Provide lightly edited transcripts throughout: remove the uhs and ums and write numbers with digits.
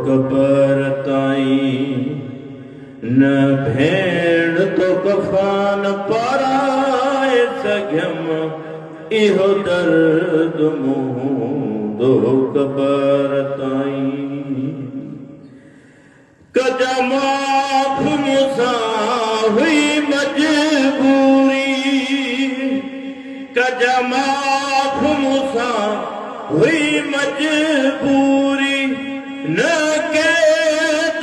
cover ताईं न भेण तो कफान पाराए सघियमि इहो दर्द मुंहिंजो कबर ताईं कदमाफ मूंसां हुई मजबूरी कदमाफ मूंसां हुई मजबूरी न के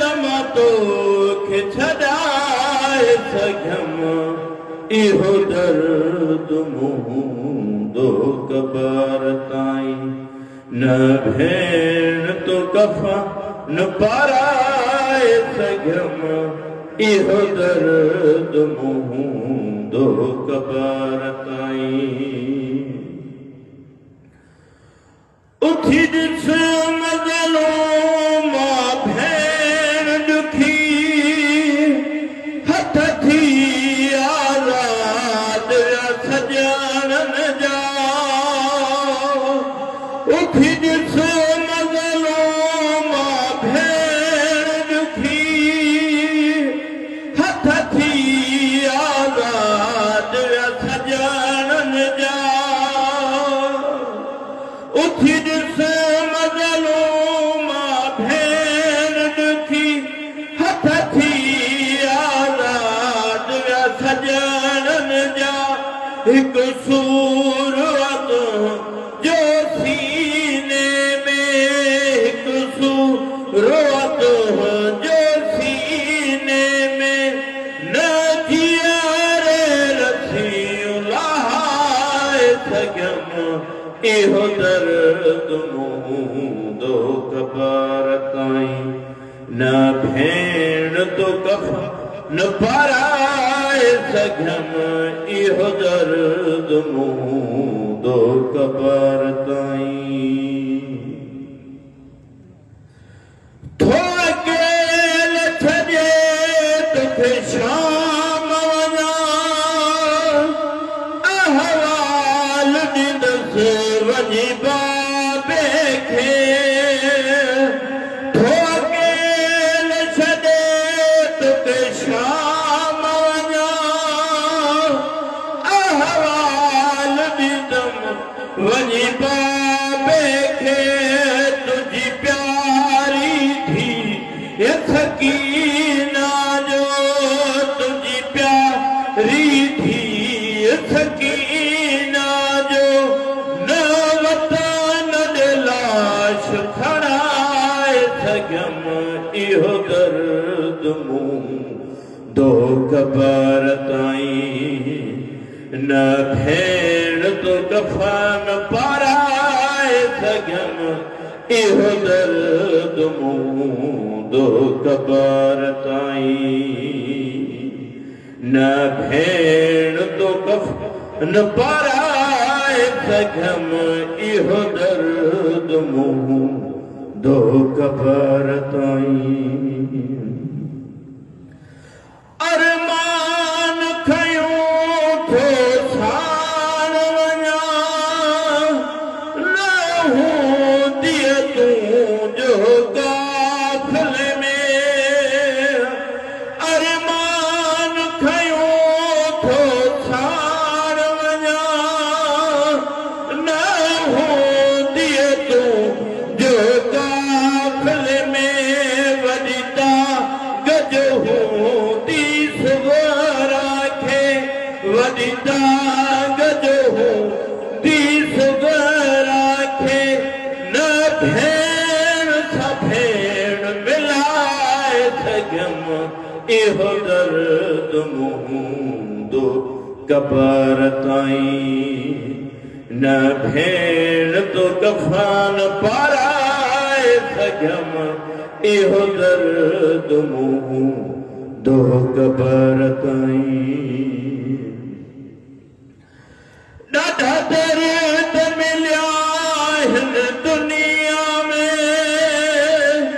तम तोखे छॾाए सघियमि इहो दर्द मुंहिंजो कबर ताईं न भेण तो कफन पाराए सघियमि इहो दर्द मुंहिंजो कबर ताईं उथी ॾिस मज़लो मां भेण ॾुखी हथ थी आज़ाद सॼणनि जा उथी ॾिस मज़लो मां भेण ॾुखी हथ थी आज़ाद सॼणनि जा उथी ॾिस मज़लो मां भेण ॾुखी हथ थी आज़ाद सॼणनि जा हिकु सूरत जो सीने में हिकु सूरत जो सीने में न जीअरे रसियूं लाहे सघियमि इहो दर्द मुंहिंजो कबर ताईं न भेण तो कफन पाराए सघियमि इहो दर्द मुंहिंजो कबर ताईं थो अकेल छॾे तोखे शाम वञा अहवाल ॾींदसि वञी बाबे खे थो अकेल छॾे तोखे शाम वञा अहवाल ॾींदमि वञी बाबे खे तुंहिंजी प्यारी थी सकीना जो तुंहिंजी प्यारी थी सकीना जो न वतन ॾे लाश खणाए सघियमि इहो दर्द मुंहिंजो कबर ताईं न भेण तो कफन पाराए सघियमि इहो दर्द मुंहिंजो कबर ताईं न भेण तो कफन पाराए सघियमि इहो दर्द मुंहिंजो कबर ताईं अरमान खयूं थो साण वञा न हूंदी तुंहिंजो काफ़िले में अरमान खयूं थो साण वञा न हूंदी तुंहिंजो काफ़िले में वॾी दाग़ हूंदी सुगरा खे वॾी दाग़ हूंदी सुगरा खे न भेण सां भेण मिलाए सघियमि इहो दर्द मुंहिंजो कबर ताईं न भेण तो कफन पाराए सघियमि इहो दर्द मुंहिंजो कबर ताईं ॾाढा दर्द मिलिया हिन दुनिया में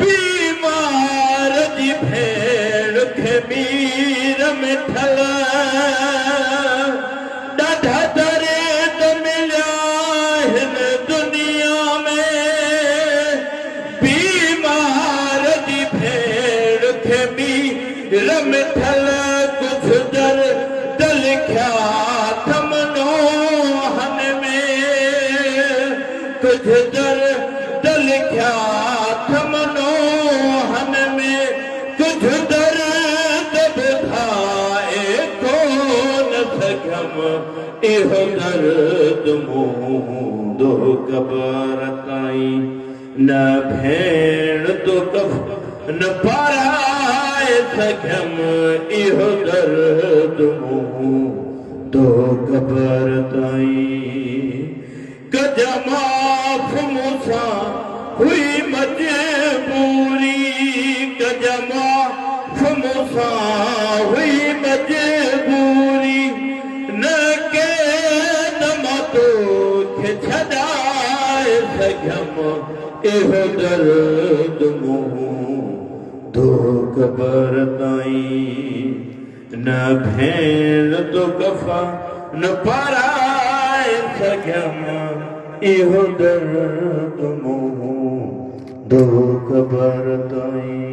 बीमार जी भेण खे मीर में ठल ॾाढा दर्द मिलिया हिन दुनिया में खे मीर मिठल कुझु दर्द लिखिया थमनो हन में कुझु दर्द लिखिया थमनो हन में कुझु दर्द ॿुधाए कोन सघियमि इहो दर्द मूंदो क़बर ताईं न भेण तो कफ़न पाराए सघियमि इहो दर्द मूंदो क़बर ताईं कज माफ़ मूंसां हुई मजबूरी कज माफ़ मूंसां हुई मजबूरी न के न मां तोखे छॾाए सघियमि इहो दर्द मूंदो क़बर ताईं न भेण तो कफ़न पाराए सघियमि इहो दर्द मूंदो क़बर ताईं